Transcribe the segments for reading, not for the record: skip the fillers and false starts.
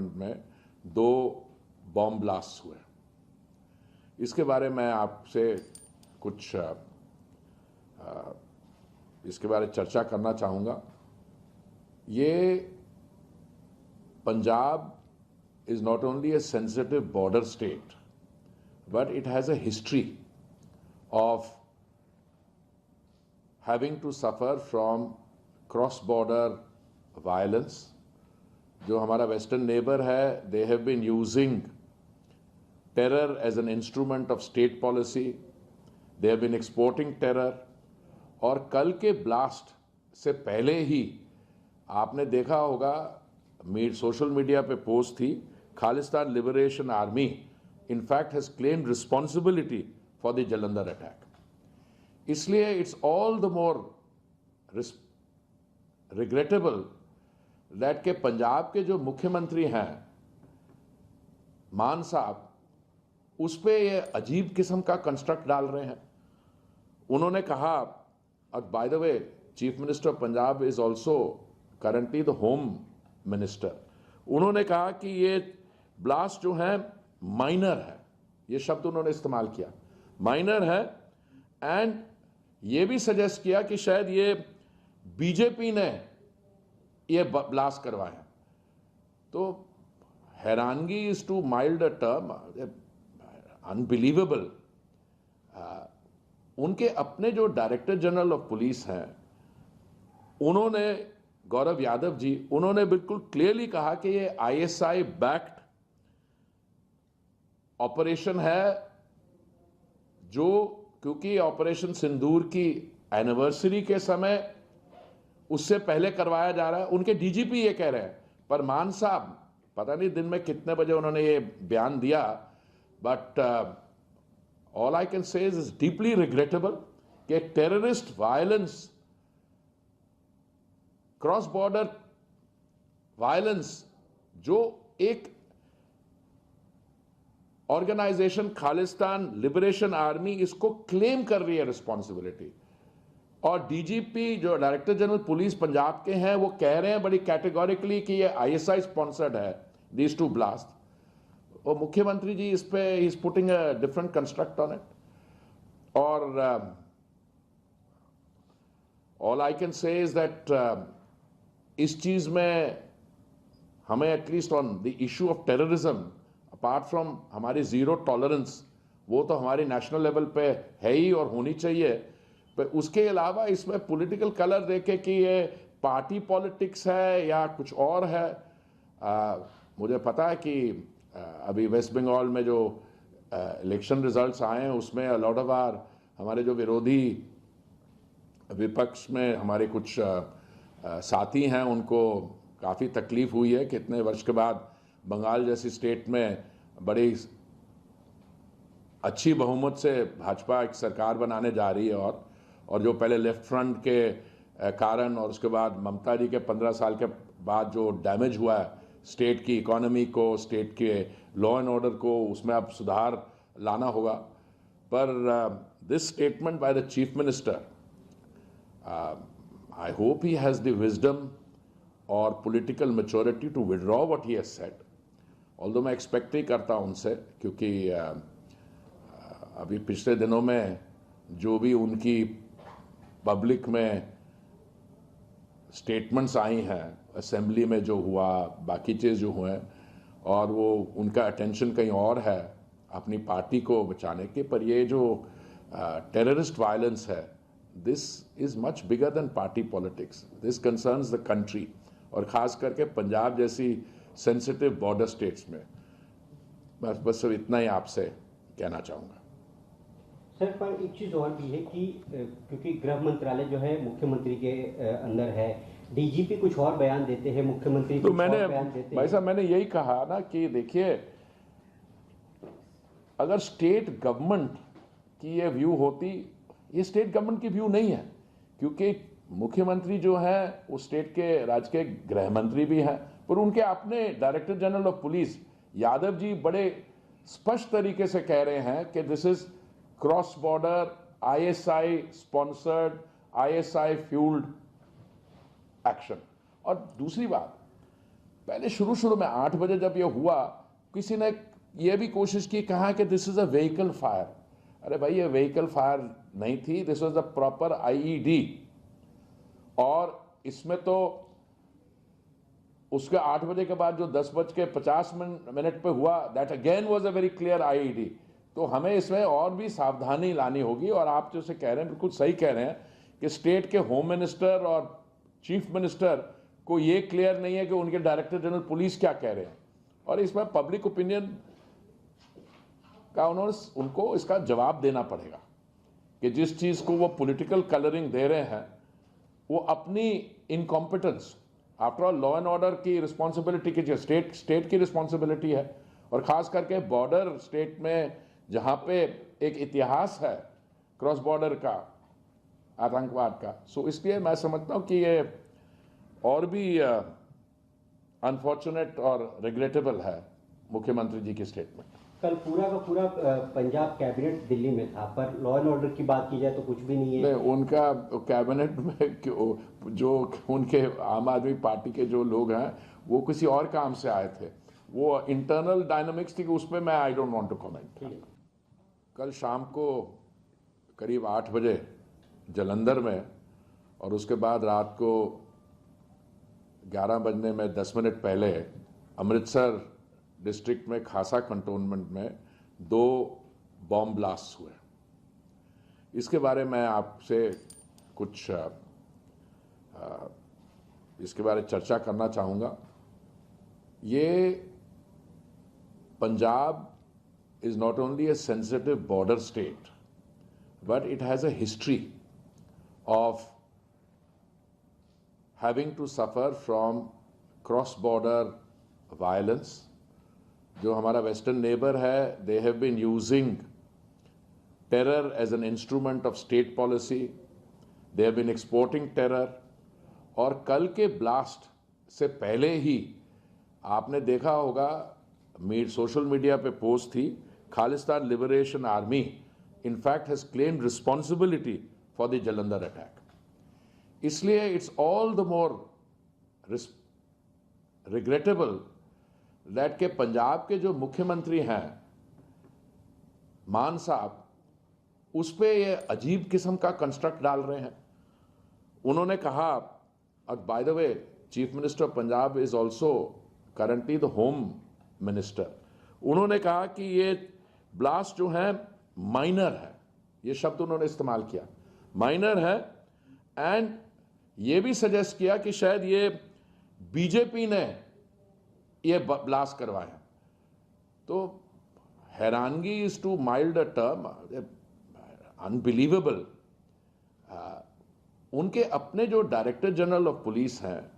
Cantonment में 2 bomb blast हुए। इसके बारे में आपसे कुछ इसके बारे में चर्चा करना चाहूँगा। ये Punjab is not only a sensitive border state, but it has a history of having to suffer from cross-border violence. जो हमारा वेस्टर्न नेबर है, they have been using terror as an instrument of state policy. They have been exporting terror. और कल के blast से पहले ही आपने देखा होगा, सोशल मीडिया पे पोस्ट थी, Khalistan liberation army in fact has claimed responsibility for the Jalandhar attack. इसलिए it's all the more regrettable that के पंजाब के जो मुख्यमंत्री हैं मान साहब, उस पे ये अजीब किस्म का कंस्ट्रक्ट डाल रहे हैं। उन्होंने कहा, और by the way chief minister of Punjab is also currently the home minister, उन्होंने कहा कि ये ब्लास्ट जो है माइनर है, ये शब्द उन्होंने इस्तेमाल किया, माइनर है, एंड ये भी सजेस्ट किया कि शायद ये बीजेपी ने ये ब्लास्ट करवाया। तो हैरानगी is too mild a term, unbelievable. उनके अपने जो डायरेक्टर जनरल ऑफ पुलिस हैं, उन्होंने, गौरव यादव जी, उन्होंने बिल्कुल क्लियरली कहा कि ये आईएसआई बैक्ड ऑपरेशन है, जो क्योंकि ऑपरेशन सिंदूर की एनिवर्सरी के समय उससे पहले करवाया जा रहा है। उनके डीजीपी ये कह रहे हैं, पर मान साहब पता नहीं दिन में कितने बजे उन्होंने ये बयान दिया, but all I can say is deeply regrettable कि terrorist violence, cross border violence, जो एक ऑर्गेनाइजेशन खालिस्तान लिबरेशन आर्मी इसको क्लेम कर रही है रिस्पॉन्सिबिलिटी, और डीजीपी जो डायरेक्टर जनरल पुलिस पंजाब के हैं वो कह रहे हैं बड़ी कैटेगोरिकली कि ये आईएसआई स्पॉन्सर्ड है दीज 2 ब्लास्ट। और मुख्यमंत्री जी इस पे he is putting a different construct on it. और all I can say is that इस चीज में हमें at least on the issue of terrorism, apart from हमारी जीरो टॉलरेंस, वो तो हमारी नेशनल लेवल पे है ही और होनी चाहिए, पर उसके अलावा इसमें पॉलिटिकल कलर देके कि ये पार्टी पॉलिटिक्स है या कुछ और है। मुझे पता है कि अभी वेस्ट बंगाल में जो इलेक्शन रिजल्ट्स आए हैं उसमें लॉट ऑफ आर हमारे जो विरोधी विपक्ष में हमारे कुछ साथी हैं, उनको काफ़ी तकलीफ हुई है कि इतने वर्ष के बाद बंगाल जैसी स्टेट में बड़ी अच्छी बहुमत से भाजपा एक सरकार बनाने जा रही है, और जो पहले लेफ्ट फ्रंट के कारण और उसके बाद ममता जी के 15 साल के बाद जो डैमेज हुआ है स्टेट की इकोनॉमी को, स्टेट के लॉ एंड ऑर्डर को, उसमें अब सुधार लाना होगा। पर this statement by the chief minister, I hope he has the wisdom or political maturity to withdraw what he has said. Although मैं एक्सपेक्ट ही करता हूँ उनसे, क्योंकि अभी पिछले दिनों में जो भी उनकी पब्लिक में स्टेटमेंट्स आई हैं, असेंबली में जो हुआ, बाकी चीज़ जो हुए, और वो उनका अटेंशन कहीं और है अपनी पार्टी को बचाने के, पर ये जो टेररिस्ट वायलेंस है, this is much bigger than party politics, this concerns the country, और ख़ास करके पंजाब जैसी सेंसिटिव बॉर्डर स्टेट्स में। बस इतना ही आपसे कहना चाहूँगा। सर, पर एक चीज़ और भी है कि क्योंकि गृह मंत्रालय जो है मुख्यमंत्री के अंदर है, डीजीपी कुछ और बयान देते हैं, मुख्यमंत्री तो मैंने भाई साहब मैंने यही कहा ना कि देखिए, अगर स्टेट गवर्नमेंट की ये व्यू होती, ये स्टेट गवर्नमेंट की व्यू नहीं है, क्योंकि मुख्यमंत्री जो है वो स्टेट के राज्य के गृह मंत्री भी हैं, पर उनके अपने director general of police Yadav ji बड़े स्पष्ट तरीके से कह रहे हैं कि this is cross border ISI sponsored, ISI fuelled action. और दूसरी बात, पहले शुरू में 8 बजे जब ये हुआ, किसी ने ये भी कोशिश की, कहा कि this is a vehicle fire. अरे भाई, ये व्हीकल फायर नहीं थी, this was the proper IED. और इसमें तो उसके 8 बजे के बाद जो 10:50 पे हुआ, that again was a very clear IED. तो हमें इसमें और भी सावधानी लानी होगी। और आप जैसे कह रहे हैं, बिल्कुल सही कह रहे हैं कि स्टेट के होम मिनिस्टर और चीफ मिनिस्टर को ये क्लियर नहीं है कि उनके डायरेक्टर जनरल पुलिस क्या कह रहे हैं। और इसमें पब्लिक ओपिनियन का उनको इसका जवाब देना पड़ेगा कि जिस चीज को वो पॉलिटिकल कलरिंग दे रहे हैं, वो अपनी incompetence, after all law and order की रिस्पॉन्सिबिलिटी की स्टेट की रिस्पॉन्सिबिलिटी है। और खास करके बॉर्डर स्टेट में जहां पे एक इतिहास है क्रॉस बॉर्डर का आतंकवाद का, सो इसलिए मैं समझता हूं कि ये और भी अनफॉर्चुनेट और रिग्रेटेबल है मुख्यमंत्री जी की स्टेटमेंट। कल पूरा का पूरा पंजाब कैबिनेट दिल्ली में था, पर लॉ एंड ऑर्डर की बात की जाए तो कुछ भी नहीं है। नहीं, उनका कैबिनेट में जो उनके आम आदमी पार्टी के जो लोग हैं, वो किसी और काम से आए थे। वो इंटरनल डायनामिक्स थी, उस पर मैं I don't want to comment. कल शाम को करीब 8 बजे जालंधर में, और उसके बाद रात को 11 बजने में 10 मिनट पहले अमृतसर डिस्ट्रिक्ट में खासा कंटोनमेंट में 2 बॉम्ब ब्लास्ट हुए। इसके बारे में आपसे कुछ इसके बारे में चर्चा करना चाहूँगा। ये Punjab is not only a sensitive border state, but it has a history of having to suffer from cross-border violence. जो हमारा वेस्टर्न नेबर है, they have been using terror as an instrument of state policy. They have been exporting terror. और कल के blast से पहले ही आपने देखा होगा, सोशल मीडिया पे पोस्ट थी, Khalistan liberation army in fact has claimed responsibility for the Jalandhar attack. इसलिए it's all the more regrettable that के पंजाब के जो मुख्यमंत्री हैं मान साहब, उस पे ये अजीब किस्म का कंस्ट्रक्ट डाल रहे हैं। उन्होंने कहा, और by the way chief minister of Punjab is also currently the home minister, उन्होंने कहा कि ये ब्लास्ट जो है माइनर है, ये शब्द उन्होंने इस्तेमाल किया, माइनर है। एंड ये भी सजेस्ट किया कि शायद ये बीजेपी ने ये ब्लास्ट करवाया। तो हैरानगी is too mild a term, unbelievable. उनके अपने जो डायरेक्टर जनरल ऑफ पुलिस हैं,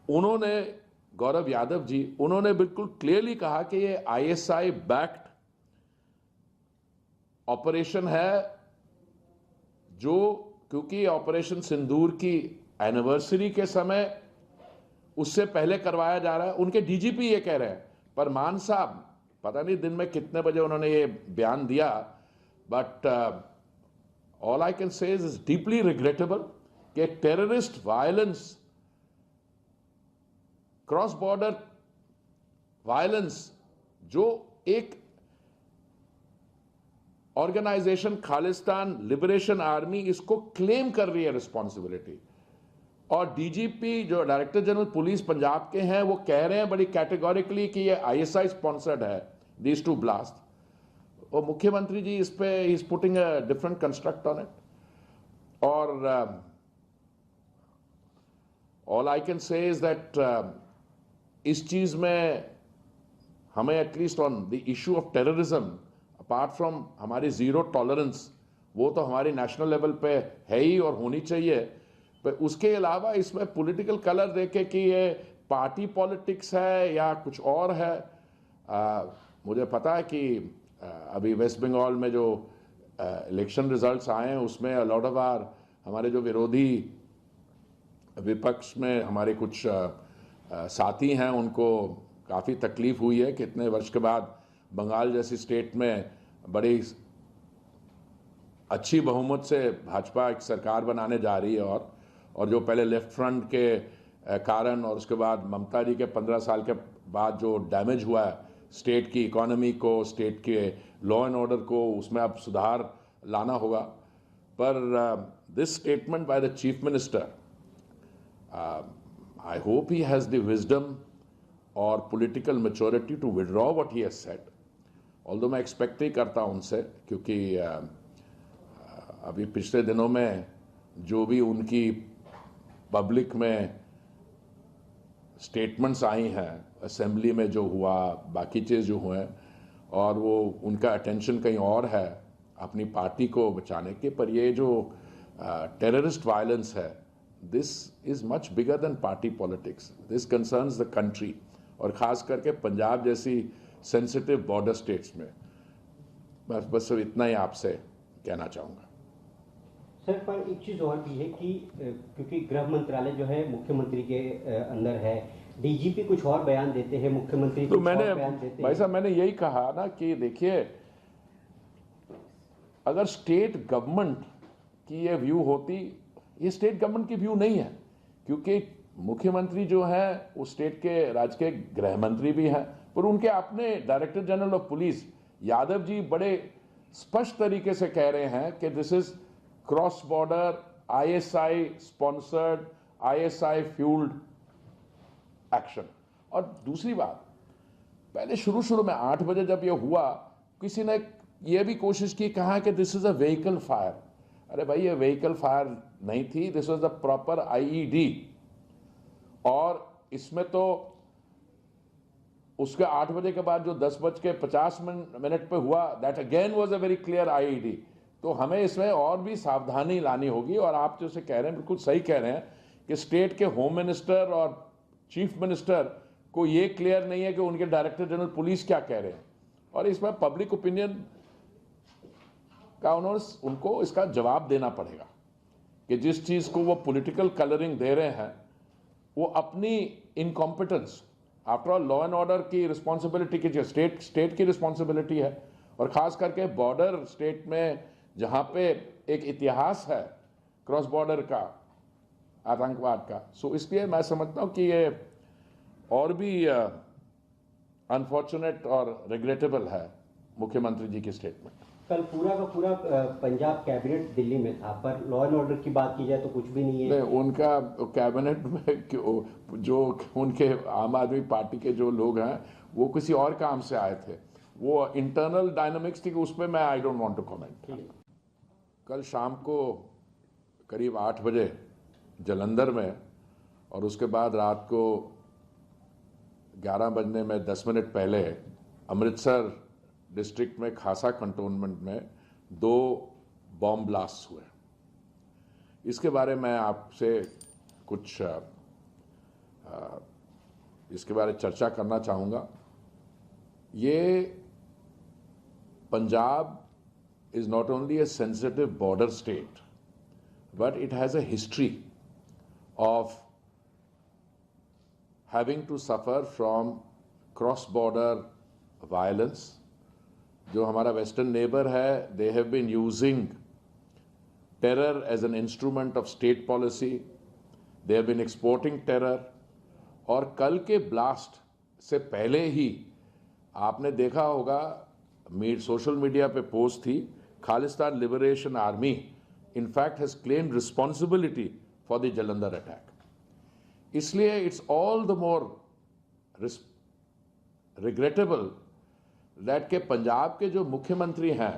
उन्होंने, गौरव यादव जी, उन्होंने बिल्कुल क्लियरली कहा कि ये आईएसआई बैक्ड ऑपरेशन है, जो क्योंकि ऑपरेशन सिंदूर की एनिवर्सरी के समय उससे पहले करवाया जा रहा है। उनके डीजीपी ये कह रहे हैं, पर मान साहब पता नहीं दिन में कितने बजे उन्होंने ये बयान दिया, but all I can say is deeply regrettable कि terrorist violence, cross border violence, जो एक ऑर्गेनाइजेशन खालिस्तान लिबरेशन आर्मी इसको क्लेम कर रही है रिस्पॉन्सिबिलिटी, और डीजीपी जो डायरेक्टर जनरल पुलिस पंजाब के हैं, वो कह रहे हैं बड़ी कैटेगोरिकली कि ये आईएसआई स्पॉन्सर्ड है दीज टू ब्लास्ट। और मुख्यमंत्री जी इस पे he is putting a different construct on it. और all I can say is that इस चीज में हमें at least on the issue of terrorism, apart from हमारी जीरो टॉलरेंस, वो तो हमारी नेशनल लेवल पे है ही और होनी चाहिए, पर उसके अलावा इसमें पॉलिटिकल कलर देके कि ये पार्टी पॉलिटिक्स है या कुछ और है। मुझे पता है कि अभी वेस्ट बंगाल में जो इलेक्शन रिजल्ट्स आए हैं, उसमें अलॉट ऑफ आर हमारे जो विरोधी विपक्ष में हमारे कुछ साथी हैं, उनको काफ़ी तकलीफ हुई है कि इतने वर्ष के बाद बंगाल जैसी स्टेट में बड़ी अच्छी बहुमत से भाजपा एक सरकार बनाने जा रही है, और जो पहले लेफ्ट फ्रंट के कारण और उसके बाद ममता जी के 15 साल के बाद जो डैमेज हुआ है स्टेट की इकोनॉमी को, स्टेट के लॉ एंड ऑर्डर को, उसमें अब सुधार लाना होगा। पर this statement by the chief minister, I hope he has the wisdom or political maturity to withdraw what he has said. Although मैं एक्सपेक्ट ही करता हूँ उनसे, क्योंकि अभी पिछले दिनों में जो भी उनकी पब्लिक में स्टेटमेंट्स आई हैं, असेंबली में जो हुआ, बाकी चीज़ जो हुए, और वो उनका अटेंशन कहीं और है अपनी पार्टी को बचाने के। पर ये जो टेररिस्ट वायलेंस है, this is much bigger than party politics, this concerns the country, और ख़ास करके पंजाब जैसी सेंसिटिव बॉर्डर स्टेट्स में। बस इतना ही आपसे कहना चाहूँगा। सर, पर एक चीज़ और भी है कि क्योंकि गृह मंत्रालय जो है मुख्यमंत्री के अंदर है, डीजीपी कुछ और बयान देते हैं, मुख्यमंत्री तो कुछ मैंने और बयान देते भाई हैं। साहब मैंने यही कहा ना कि देखिए, अगर स्टेट गवर्नमेंट की ये व्यू होती, ये स्टेट गवर्नमेंट की व्यू नहीं है, क्योंकि मुख्यमंत्री जो है वो स्टेट के राज्य के गृह मंत्री भी हैं, पर उनके अपने director general of police Yadav ji बड़े स्पष्ट तरीके से कह रहे हैं कि this is cross border ISI sponsored, ISI fuelled action. और दूसरी बात, पहले शुरू में 8 बजे जब ये हुआ, किसी ने ये भी कोशिश की, कहा कि this is a vehicle fire. अरे भाई, ये व्हीकल फायर नहीं थी, this was the proper IED. और इसमें तो उसके 8 बजे के बाद जो 10:50 पे हुआ, that again was a very clear IED. तो हमें इसमें और भी सावधानी लानी होगी। और आप जैसे कह रहे हैं, बिल्कुल सही कह रहे हैं कि स्टेट के होम मिनिस्टर और चीफ मिनिस्टर को ये क्लियर नहीं है कि उनके डायरेक्टर जनरल पुलिस क्या कह रहे हैं, और इसमें पब्लिक ओपिनियन का उनको इसका जवाब देना पड़ेगा कि जिस चीज़ को वो पॉलिटिकल कलरिंग दे रहे हैं, वो अपनी incompetence, after all law and order की रिस्पॉन्सिबिलिटी की स्टेट की रिस्पॉन्सिबिलिटी है, और ख़ास करके बॉर्डर स्टेट में जहाँ पे एक इतिहास है क्रॉस बॉर्डर का आतंकवाद का। सो इसलिए मैं समझता हूँ कि ये और भी अनफॉर्चुनेट और रिग्रेटेबल है मुख्यमंत्री जी की स्टेटमेंट। कल पूरा का पूरा पंजाब कैबिनेट दिल्ली में था, पर लॉ एंड ऑर्डर की बात की जाए तो कुछ भी नहीं है। नहीं, उनका कैबिनेट में जो उनके आम आदमी पार्टी के जो लोग हैं वो किसी और काम से आए थे, वो इंटरनल डायनामिक्स थी, उस पर मैं I don't want to comment. कल शाम को करीब 8 बजे जलंधर में, और उसके बाद रात को 11 बजने में 10 मिनट पहले अमृतसर डिस्ट्रिक्ट में खासा कंटोनमेंट में 2 बॉम्ब ब्लास्ट हुए। इसके बारे में आपसे कुछ इसके बारे में चर्चा करना चाहूँगा। ये Punjab is not only a sensitive border state, but it has a history of having to suffer from cross-border violence. जो हमारा वेस्टर्न नेबर है, they have been using terror as an instrument of state policy. They have been exporting terror. और कल के blast से पहले ही आपने देखा होगा, सोशल मीडिया पे पोस्ट थी, Khalistan liberation army in fact has claimed responsibility for the Jalandhar attack. इसलिए it's all the more regrettable that के पंजाब के जो मुख्यमंत्री हैं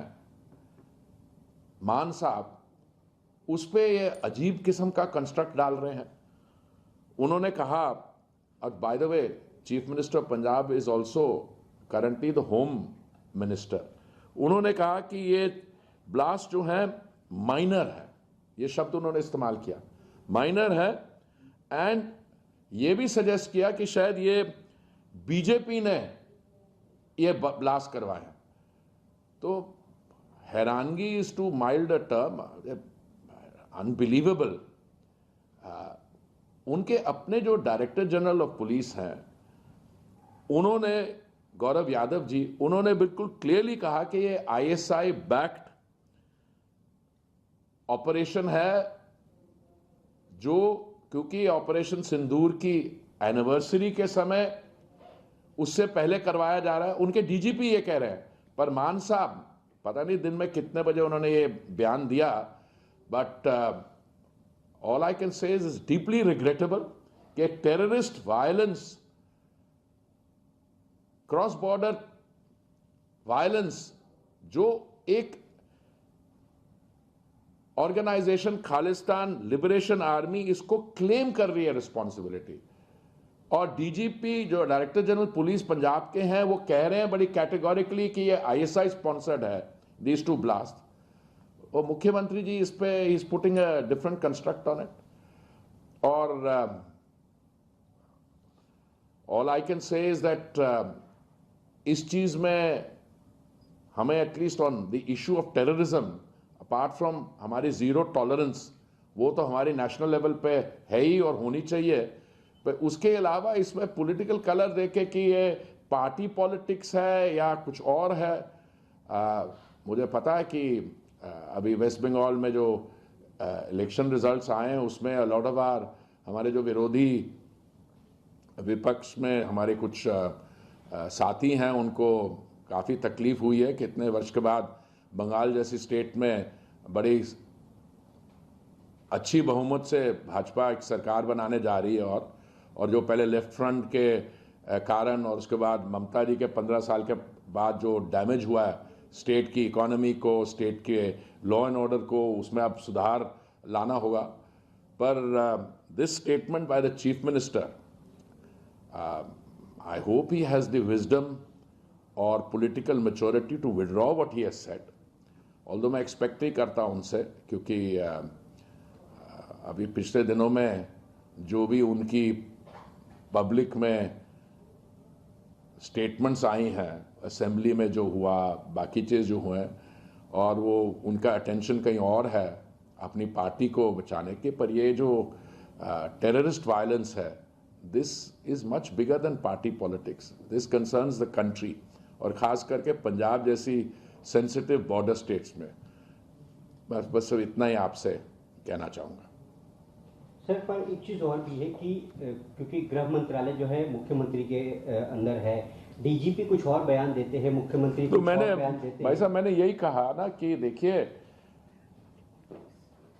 मान साहब, उस पे ये अजीब किस्म का कंस्ट्रक्ट डाल रहे हैं। उन्होंने कहा, और by the way chief minister of Punjab is also currently the home minister, उन्होंने कहा कि ये ब्लास्ट जो है माइनर है, ये शब्द उन्होंने इस्तेमाल किया, माइनर है, एंड ये भी सजेस्ट किया कि शायद ये बीजेपी ने ये ब्लास्ट करवाया। तो हैरानगी is too mild a term, unbelievable. उनके अपने जो डायरेक्टर जनरल ऑफ पुलिस हैं, उन्होंने, गौरव यादव जी, उन्होंने बिल्कुल क्लियरली कहा कि ये आईएसआई बैक्ड ऑपरेशन है, जो क्योंकि ऑपरेशन सिंदूर की एनिवर्सरी के समय उससे पहले करवाया जा रहा है, उनके डीजीपी ये कह रहे हैं। पर मान साहब पता नहीं दिन में कितने बजे उन्होंने ये बयान दिया, but all I can say is deeply regrettable कि एक terrorist violence, cross border violence जो एक ऑर्गेनाइजेशन खालिस्तान लिबरेशन आर्मी इसको क्लेम कर रही है रिस्पॉन्सिबिलिटी, और डीजीपी जो डायरेक्टर जनरल पुलिस पंजाब के हैं वो कह रहे हैं बड़ी कैटेगोरिकली कि ये आईएसआई स्पॉन्सर्ड है दीज टू ब्लास्ट, और मुख्यमंत्री जी इस पे he is putting a different construct on it. और all I can say is that इस चीज में हमें at least on the issue of terrorism, apart from हमारी जीरो टॉलरेंस, वो तो हमारी नेशनल लेवल पे है ही और होनी चाहिए, पर उसके अलावा इसमें पॉलिटिकल कलर देके कि ये पार्टी पॉलिटिक्स है या कुछ और है। मुझे पता है कि अभी वेस्ट बंगाल में जो इलेक्शन रिजल्ट्स आए हैं उसमें लॉट ऑफ आर हमारे जो विरोधी विपक्ष में हमारे कुछ साथी हैं उनको काफ़ी तकलीफ हुई है कि इतने वर्ष के बाद बंगाल जैसी स्टेट में बड़ी अच्छी बहुमत से भाजपा एक सरकार बनाने जा रही है, और जो पहले लेफ्ट फ्रंट के कारण और उसके बाद ममता जी के 15 साल के बाद जो डैमेज हुआ है स्टेट की इकोनॉमी को, स्टेट के लॉ एंड ऑर्डर को, उसमें अब सुधार लाना होगा। पर this statement by the chief minister, I hope he has the wisdom और political maturity to withdraw what he has said, although मैं एक्सपेक्ट ही करता हूं उनसे, क्योंकि अभी पिछले दिनों में जो भी उनकी पब्लिक में स्टेटमेंट्स आई हैं, असेंबली में जो हुआ, बाकी चीज़ जो हुए, और वो उनका अटेंशन कहीं और है अपनी पार्टी को बचाने के, पर ये जो टेररिस्ट वायलेंस है, this is much bigger than party politics, this concerns the country, और ख़ास करके पंजाब जैसी सेंसिटिव बॉर्डर स्टेट्स में। बस इतना ही आपसे कहना चाहूँगा। सर, पर एक चीज़ और भी है कि क्योंकि गृह मंत्रालय जो है मुख्यमंत्री के अंदर है, डीजीपी कुछ और बयान देते हैं, मुख्यमंत्री तो कुछ और बयान देते हैं। भाई साहब मैंने यही कहा ना कि देखिए,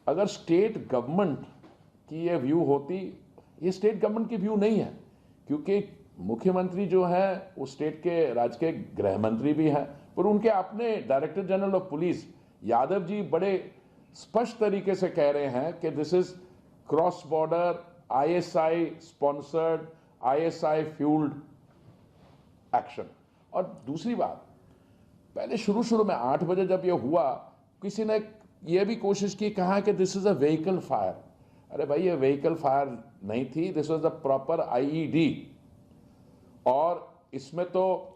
अगर स्टेट गवर्नमेंट की ये व्यू होती, ये स्टेट गवर्नमेंट की व्यू नहीं है, क्योंकि मुख्यमंत्री जो है वो स्टेट के राज्य के गृह मंत्री भी हैं, पर उनके अपने director general of police Yadav ji बड़े स्पष्ट तरीके से कह रहे हैं कि this is cross border ISI sponsored, ISI fuelled action. और दूसरी बात, पहले शुरू में 8 बजे जब ये हुआ, किसी ने ये भी कोशिश की, कहा कि this is a vehicle fire. अरे भाई, ये व्हीकल फायर नहीं थी, this was a proper IED, और इसमें तो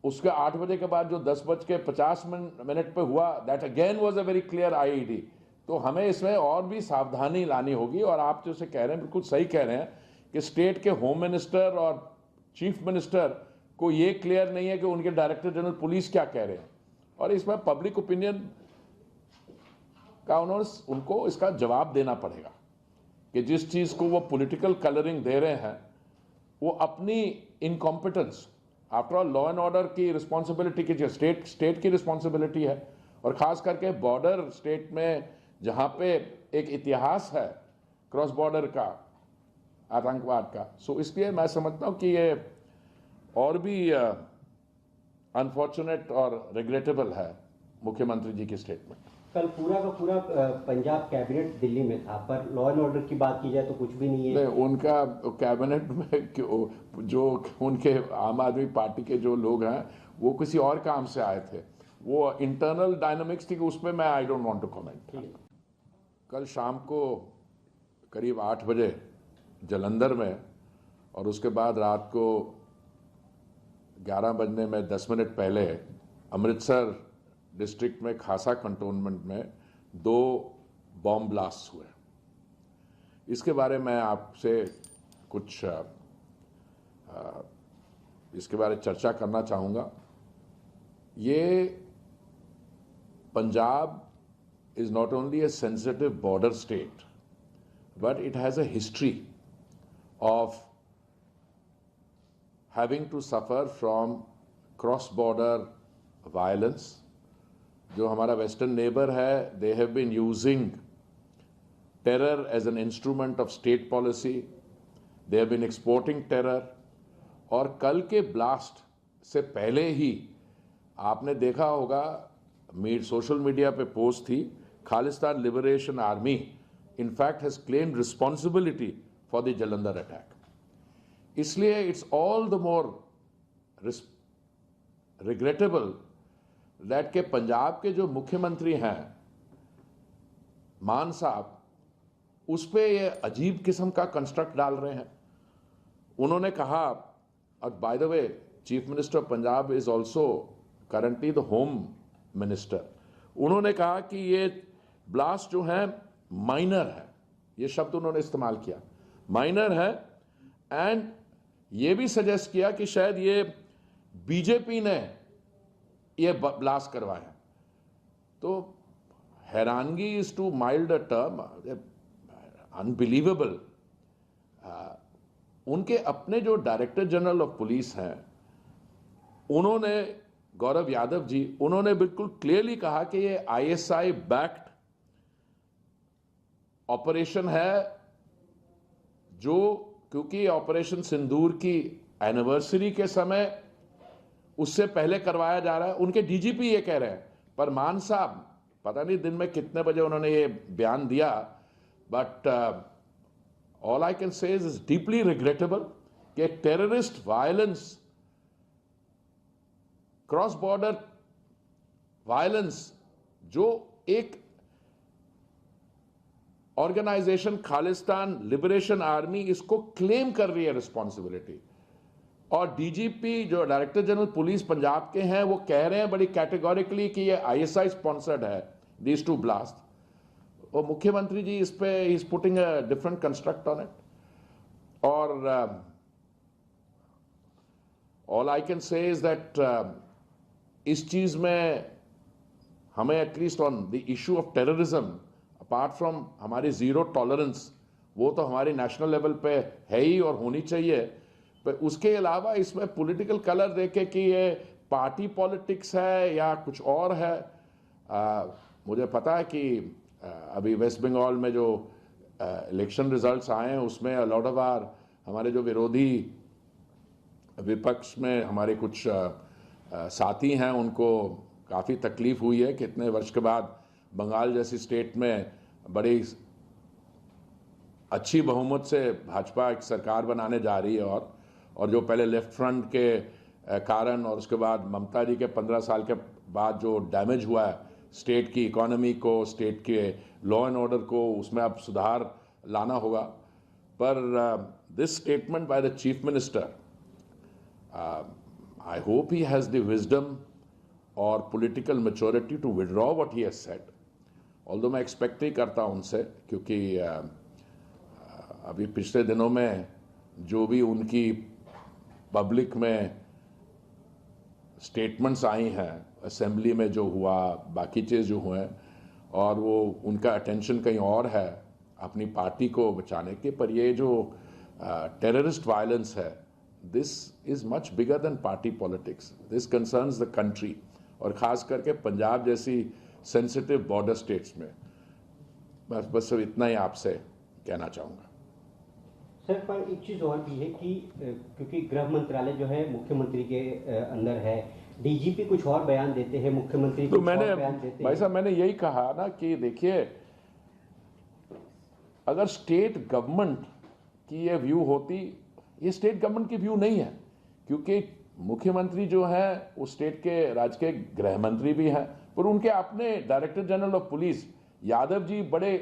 उसके 8 बजे के बाद जो 10:50 पे हुआ, that again was a very clear IED. तो हमें इसमें और भी सावधानी लानी होगी, और आप जो से कह रहे हैं बिल्कुल सही कह रहे हैं कि स्टेट के होम मिनिस्टर और चीफ मिनिस्टर को ये क्लियर नहीं है कि उनके डायरेक्टर जनरल पुलिस क्या कह रहे हैं, और इसमें पब्लिक ओपिनियन का उनको इसका जवाब देना पड़ेगा कि जिस चीज़ को वो पॉलिटिकल कलरिंग दे रहे हैं, वो अपनी incompetence, after all law and order की रिस्पॉन्सिबिलिटी की स्टेट की रिस्पॉन्सिबिलिटी है, और ख़ास करके बॉर्डर स्टेट में जहाँ पे एक इतिहास है क्रॉस बॉर्डर का आतंकवाद का। सो इसलिए मैं समझता हूँ कि ये और भी अनफॉर्चुनेट और रिग्रेटेबल है मुख्यमंत्री जी की स्टेटमेंट। कल पूरा का पूरा पंजाब कैबिनेट दिल्ली में था, पर लॉ एंड ऑर्डर की बात की जाए तो कुछ भी नहीं है। नहीं, उनका कैबिनेट में जो उनके आम आदमी पार्टी के जो लोग हैं वो किसी और काम से आए थे, वो इंटरनल डायनामिक्स थी, उसमें मैं I don't want to comment. कल शाम को करीब 8 बजे जलंधर में, और उसके बाद रात को 11 बजने में 10 मिनट पहले अमृतसर डिस्ट्रिक्ट में खासा कंटोनमेंट में 2 बॉम्ब ब्लास्ट हुए। इसके बारे में आपसे कुछ इसके बारे में चर्चा करना चाहूँगा। ये Punjab is not only a sensitive border state, but it has a history of having to suffer from cross-border violence. जो हमारा वेस्टर्न नेबर है, they have been using terror as an instrument of state policy. They have been exporting terror. और कल के blast से पहले ही आपने देखा होगा, सोशल मीडिया पे पोस्ट थी, Khalistan liberation army in fact has claimed responsibility for the Jalandhar attack. इसलिए it's all the more regrettable that के पंजाब के जो मुख्यमंत्री हैं मान साहब, उस पे ये अजीब किस्म का कंस्ट्रक्ट डाल रहे हैं. उन्होंने कहा, और by the way chief minister of Punjab is also currently the home minister, उन्होंने कहा कि ये ब्लास्ट जो है माइनर है. ये शब्द उन्होंने इस्तेमाल किया, माइनर है. एंड ये भी सजेस्ट किया कि शायद ये बीजेपी ने ये ब्लास्ट करवाया. तो हैरानगी is too mild a term, unbelievable. उनके अपने जो डायरेक्टर जनरल ऑफ पुलिस हैं, उन्होंने, गौरव यादव जी, उन्होंने बिल्कुल क्लियरली कहा कि ये आईएसआई बैक्ड ऑपरेशन है, जो क्योंकि ऑपरेशन सिंदूर की एनिवर्सरी के समय उससे पहले करवाया जा रहा है. उनके डीजीपी ये कह रहे हैं. पर मान साहब, पता नहीं दिन में कितने बजे उन्होंने ये बयान दिया, but all I can say is deeply regrettable कि terrorist violence, cross border violence, जो एक ऑर्गेनाइजेशन खालिस्तान लिबरेशन आर्मी इसको क्लेम कर रही है रिस्पॉन्सिबिलिटी, और डीजीपी जो डायरेक्टर जनरल पुलिस पंजाब के हैं वो कह रहे हैं बड़ी कैटेगोरिकली कि ये आईएसआई स्पॉन्सर्ड है दीज टू ब्लास्ट. और मुख्यमंत्री जी इस पे is putting a different construct on it. और all I can say is that इस चीज में हमें at least on the issue of terrorism, apart from हमारी जीरो टॉलरेंस, वो तो हमारी नेशनल लेवल पे है ही और होनी चाहिए, पर उसके अलावा इसमें पॉलिटिकल कलर देके कि ये पार्टी पॉलिटिक्स है या कुछ और है. मुझे पता है कि अभी वेस्ट बंगाल में जो इलेक्शन रिजल्ट्स आए हैं उसमें लॉट ऑफ आर हमारे जो विरोधी विपक्ष में हमारे कुछ साथी हैं, उनको काफ़ी तकलीफ हुई है कि इतने वर्ष के बाद बंगाल जैसी स्टेट में बड़ी अच्छी बहुमत से भाजपा एक सरकार बनाने जा रही है. और जो पहले लेफ्ट फ्रंट के कारण और उसके बाद ममता जी के 15 साल के बाद जो डैमेज हुआ है स्टेट की इकोनॉमी को, स्टेट के लॉ एंड ऑर्डर को, उसमें अब सुधार लाना होगा. पर this statement by the chief minister, I hope he has the wisdom और political maturity to withdraw what he has said. Although मैं एक्सपेक्ट ही करता हूं उनसे, क्योंकि अभी पिछले दिनों में जो भी उनकी पब्लिक में स्टेटमेंट्स आई हैं, असेंबली में जो हुआ, बाकी चीज़ जो हुए, और वो उनका अटेंशन कहीं और है अपनी पार्टी को बचाने के. पर ये जो टेररिस्ट वायलेंस है, this is much bigger than party politics. This concerns the country, और ख़ास करके पंजाब जैसी सेंसिटिव बॉर्डर स्टेट्स में. बस इतना ही आपसे कहना चाहूँगा. सर, पर एक चीज़ और भी है कि क्योंकि गृह मंत्रालय जो है मुख्यमंत्री के अंदर है, डीजीपी कुछ और बयान देते हैं, मुख्यमंत्री तो कुछ मैंने और बयान देते भाई साहब मैंने यही कहा ना कि देखिए, अगर स्टेट गवर्नमेंट की ये व्यू होती, ये स्टेट गवर्नमेंट की व्यू नहीं है, क्योंकि मुख्यमंत्री जो है वो स्टेट के राज्य के गृह मंत्री भी हैं, पर उनके अपने director general of police Yadav ji बड़े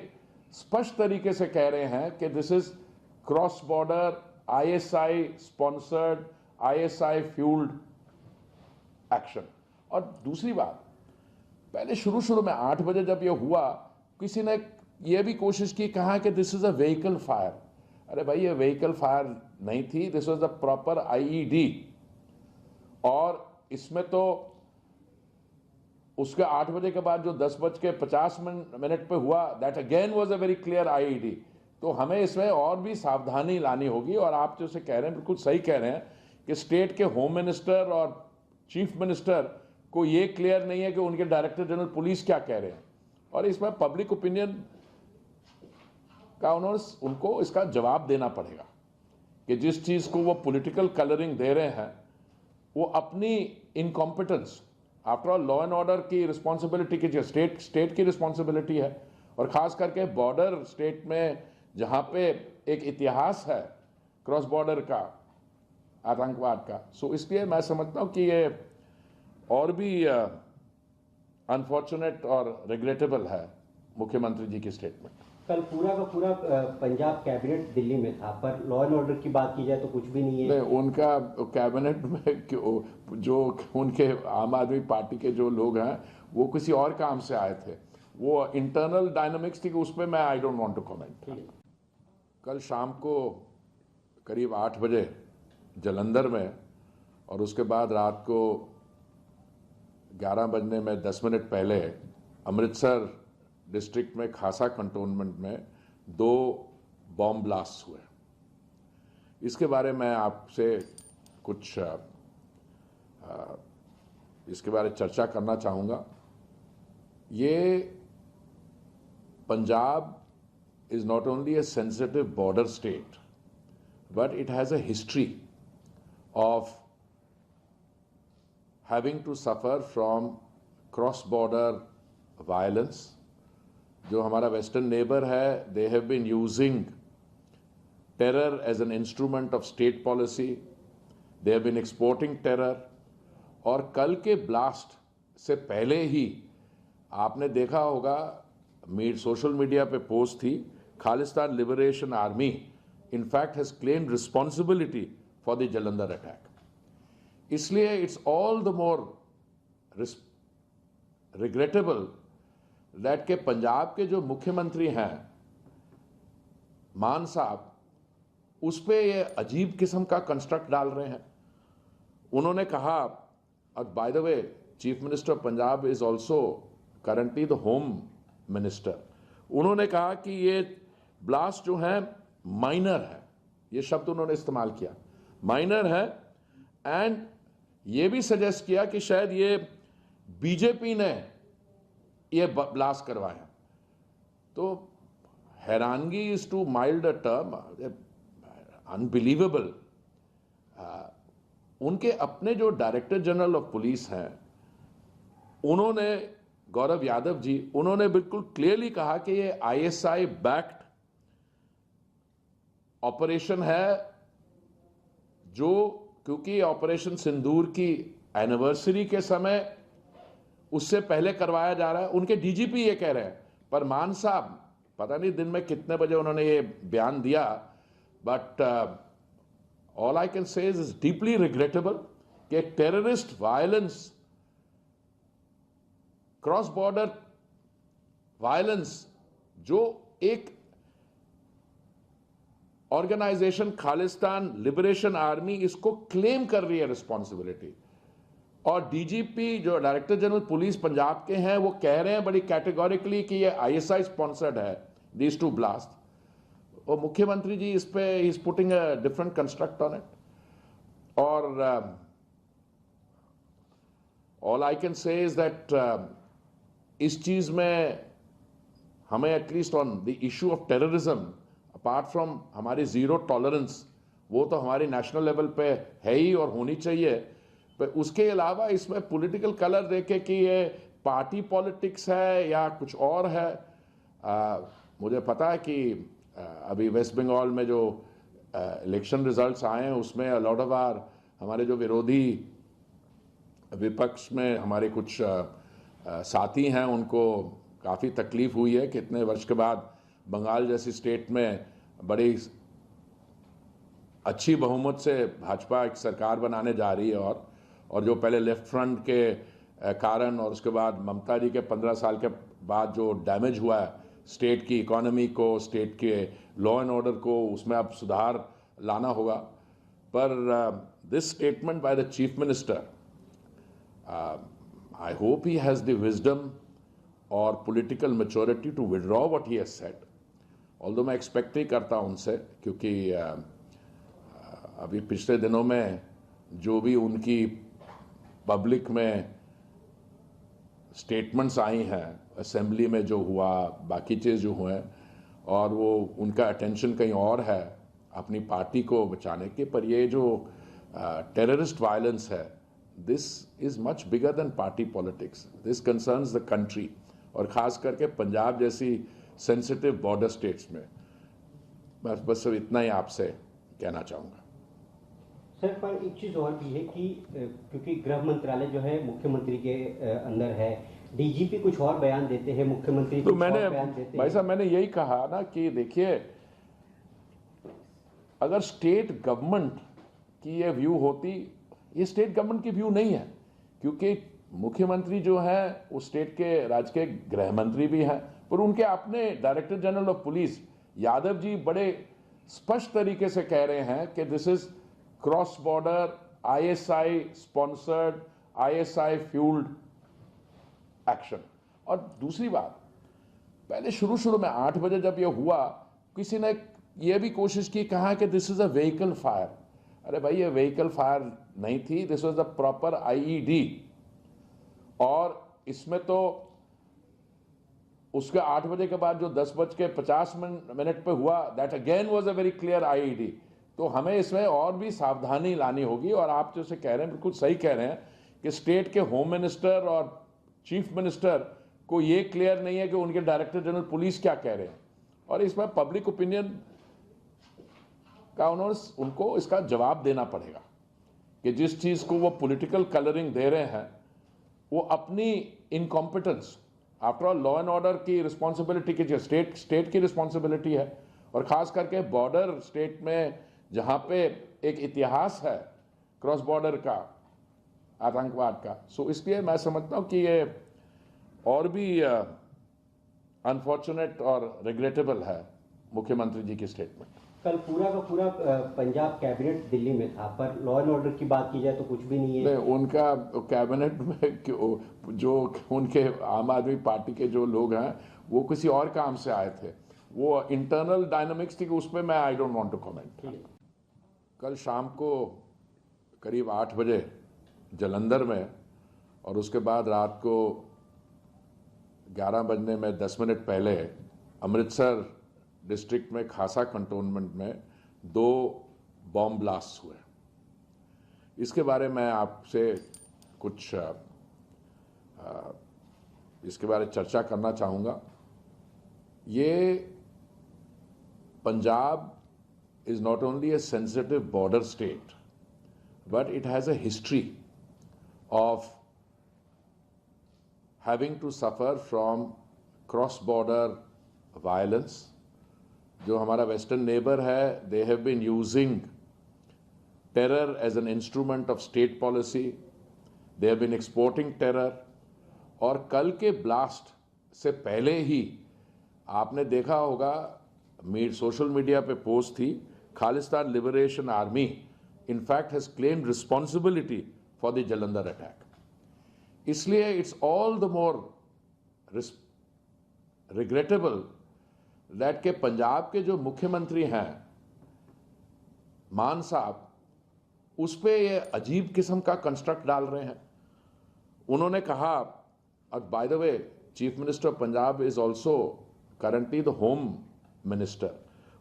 स्पष्ट तरीके से कह रहे हैं कि this is cross border ISI sponsored, ISI fuelled action. और दूसरी बात, पहले शुरू में 8 बजे जब ये हुआ, किसी ने ये भी कोशिश की, कहा कि this is a vehicle fire. अरे भाई, ये व्हीकल फायर नहीं थी, this was the proper IED. और इसमें तो उसके 8 बजे के बाद जो 10:50 पे हुआ, that again was a very clear IED. तो हमें इसमें और भी सावधानी लानी होगी। और आप जो से कह रहे हैं बिल्कुल सही कह रहे हैं कि स्टेट के होम मिनिस्टर और चीफ मिनिस्टर को ये क्लियर नहीं है कि उनके डायरेक्टर जनरल पुलिस क्या कह रहे हैं, और इसमें पब्लिक ओपिनियन का उनको इसका जवाब देना पड़ेगा कि जिस चीज़ को वो पॉलिटिकल कलरिंग दे रहे हैं वो अपनी incompetence, after all law and order की रिस्पॉन्सिबिलिटी की स्टेट की रिस्पॉन्सिबिलिटी है, और ख़ास करके बॉर्डर स्टेट में जहाँ पे एक इतिहास है क्रॉस बॉर्डर का आतंकवाद का। सो इसलिए मैं समझता हूँ कि ये और भी अनफॉर्चुनेट और रिग्रेटेबल है मुख्यमंत्री जी की स्टेटमेंट। कल पूरा का पूरा पंजाब कैबिनेट दिल्ली में था, पर लॉ एंड ऑर्डर की बात की जाए तो कुछ भी नहीं है। नहीं, उनका कैबिनेट में जो उनके आम आदमी पार्टी के जो लोग हैं वो किसी और काम से आए थे, वो इंटरनल डायनामिक्स थी, उस पर मैं I don't want to comment. कल शाम को करीब 8 बजे जालंधर में, और उसके बाद रात को 11 बजने में 10 मिनट पहले अमृतसर डिस्ट्रिक्ट में खासा कंटोनमेंट में 2 बॉम्ब ब्लास्ट हुए। इसके बारे में आपसे कुछ इसके बारे में चर्चा करना चाहूँगा। ये Punjab is not only a sensitive border state, but it has a history of having to suffer from cross-border violence. जो हमारा वेस्टर्न नेबर है, they have been using terror as an instrument of state policy. They have been exporting terror. और कल के blast से पहले ही आपने देखा होगा, सोशल मीडिया पे पोस्ट थी, Khalistan liberation army in fact has claimed responsibility for the Jalandhar attack. इसलिए it's all the more regrettable that के पंजाब के जो मुख्यमंत्री हैं मान साहब, उस पे ये अजीब किस्म का कंस्ट्रक्ट डाल रहे हैं। उन्होंने कहा, और by the way chief minister of Punjab is also currently the home minister, उन्होंने कहा कि ये ब्लास्ट जो है माइनर है, ये शब्द उन्होंने इस्तेमाल किया, माइनर है, एंड ये भी सजेस्ट किया कि शायद ये बीजेपी ने ये ब्लास्ट करवाया। तो हैरानगी is too mild a term, unbelievable. उनके अपने जो डायरेक्टर जनरल ऑफ पुलिस हैं, उन्होंने, गौरव यादव जी, उन्होंने बिल्कुल क्लियरली कहा कि ये आईएसआई बैक्ड ऑपरेशन है, जो क्योंकि ऑपरेशन सिंदूर की एनिवर्सरी के समय उससे पहले करवाया जा रहा है। उनके डीजीपी ये कह रहे हैं, पर मान साहब पता नहीं दिन में कितने बजे उन्होंने ये बयान दिया, but all I can say is deeply regrettable कि terrorist violence, cross border violence, जो एक ऑर्गेनाइजेशन खालिस्तान लिबरेशन आर्मी इसको क्लेम कर रही है रिस्पॉन्सिबिलिटी, और डीजीपी जो डायरेक्टर जनरल पुलिस पंजाब के हैं वो कह रहे हैं बड़ी कैटेगोरिकली कि ये आईएसआई स्पॉन्सर्ड है दीज टू ब्लास्ट, और मुख्यमंत्री जी इस पे he is putting a different construct on it. और all I can say is that इस चीज में हमें at least on the issue of terrorism, apart from हमारी जीरो टॉलरेंस, वो तो हमारी नेशनल लेवल पे है ही और होनी चाहिए, पर उसके अलावा इसमें पॉलिटिकल कलर देके कि ये पार्टी पॉलिटिक्स है या कुछ और है। मुझे पता है कि अभी वेस्ट बंगाल में जो इलेक्शन रिजल्ट्स आए हैं उसमें अलॉट ऑफ आर हमारे जो विरोधी विपक्ष में हमारे कुछ साथी हैं, उनको काफ़ी तकलीफ हुई है कि इतने वर्ष के बाद बंगाल जैसी स्टेट में बड़ी अच्छी बहुमत से भाजपा एक सरकार बनाने जा रही है, और जो पहले लेफ्ट फ्रंट के कारण और उसके बाद ममता जी के 15 साल के बाद जो डैमेज हुआ है स्टेट की इकोनॉमी को, स्टेट के लॉ एंड ऑर्डर को, उसमें अब सुधार लाना होगा। पर this statement by the chief minister, I hope he has the wisdom or political maturity to withdraw what he has said. Although मैं एक्सपेक्ट ही करता हूं उनसे, क्योंकि अभी पिछले दिनों में जो भी उनकी पब्लिक में स्टेटमेंट्स आई हैं, असेंबली में जो हुआ, बाकी चीज़ जो हुए, और वो उनका अटेंशन कहीं और है अपनी पार्टी को बचाने के, पर ये जो टेररिस्ट वायलेंस है, this is much bigger than party politics, this concerns the country, और ख़ास करके पंजाब जैसी सेंसिटिव बॉर्डर स्टेट्स में। बस इतना ही आपसे कहना चाहूँगा। सर, पर एक चीज़ और भी है कि क्योंकि गृह मंत्रालय जो है मुख्यमंत्री के अंदर है, डीजीपी कुछ और बयान देते हैं, मुख्यमंत्री तो कुछ मैंने और बयान देते भाई हैं। साहब मैंने यही कहा ना कि देखिए, अगर स्टेट गवर्नमेंट की ये व्यू होती, ये स्टेट गवर्नमेंट की व्यू नहीं है, क्योंकि मुख्यमंत्री जो है वो स्टेट के राज्य के गृह मंत्री भी हैं, पर उनके अपने director general of police Yadav ji बड़े स्पष्ट तरीके से कह रहे हैं कि this is cross border ISI sponsored, ISI fuelled action. और दूसरी बात, पहले शुरू में 8 बजे जब ये हुआ, किसी ने ये भी कोशिश की, कहा कि this is a vehicle fire. अरे भाई, ये व्हीकल फायर नहीं थी, this was a proper IED. और इसमें तो उसके 8 बजे के बाद जो 10:50 पे हुआ, that again was a very clear IED. तो हमें इसमें और भी सावधानी लानी होगी। और आप जैसे कह रहे हैं, बिल्कुल सही कह रहे हैं कि स्टेट के होम मिनिस्टर और चीफ मिनिस्टर को ये क्लियर नहीं है कि उनके डायरेक्टर जनरल पुलिस क्या कह रहे हैं, और इसमें पब्लिक ओपिनियन का उनको इसका जवाब देना पड़ेगा कि जिस चीज को वो पॉलिटिकल कलरिंग दे रहे हैं, वो अपनी incompetence, after all law and order की रिस्पॉन्सिबिलिटी की स्टेट की रिस्पॉन्सिबिलिटी है, और खास करके बॉर्डर स्टेट में जहां पे एक इतिहास है क्रॉस बॉर्डर का आतंकवाद का। सो इसलिए मैं समझता हूं कि ये और भी अनफॉर्चुनेट और रिग्रेटेबल है मुख्यमंत्री जी की स्टेटमेंट। कल पूरा का पूरा पंजाब कैबिनेट दिल्ली में था, पर लॉ एंड ऑर्डर की बात की जाए तो कुछ भी नहीं है। नहीं, उनका कैबिनेट में जो उनके आम आदमी पार्टी के जो लोग हैं, वो किसी और काम से आए थे, वो इंटरनल डायनामिक्स थी, उस पर मैं I don't want to comment. कल शाम को करीब 8 बजे जलंधर में, और उसके बाद रात को 11 बजने में 10 मिनट पहले अमृतसर डिस्ट्रिक्ट में खासा कंटोनमेंट में 2 बॉम्ब ब्लास्ट हुए। इसके बारे में आपसे कुछ इसके बारे में चर्चा करना चाहूँगा। ये Punjab is not only a sensitive border state, but it has a history of having to suffer from cross-border violence. जो हमारा वेस्टर्न नेबर है, they have been using terror as an instrument of state policy. They have been exporting terror. और कल के blast से पहले ही आपने देखा होगा, सोशल मीडिया पे पोस्ट थी, Khalistan liberation army in fact has claimed responsibility for the Jalandhar attack. इसलिए it's all the more regrettable that के पंजाब के जो मुख्यमंत्री हैं मान साहब, उस पे ये अजीब किस्म का कंस्ट्रक्ट डाल रहे हैं। उन्होंने कहा, और by the way chief minister of Punjab is also currently the home minister,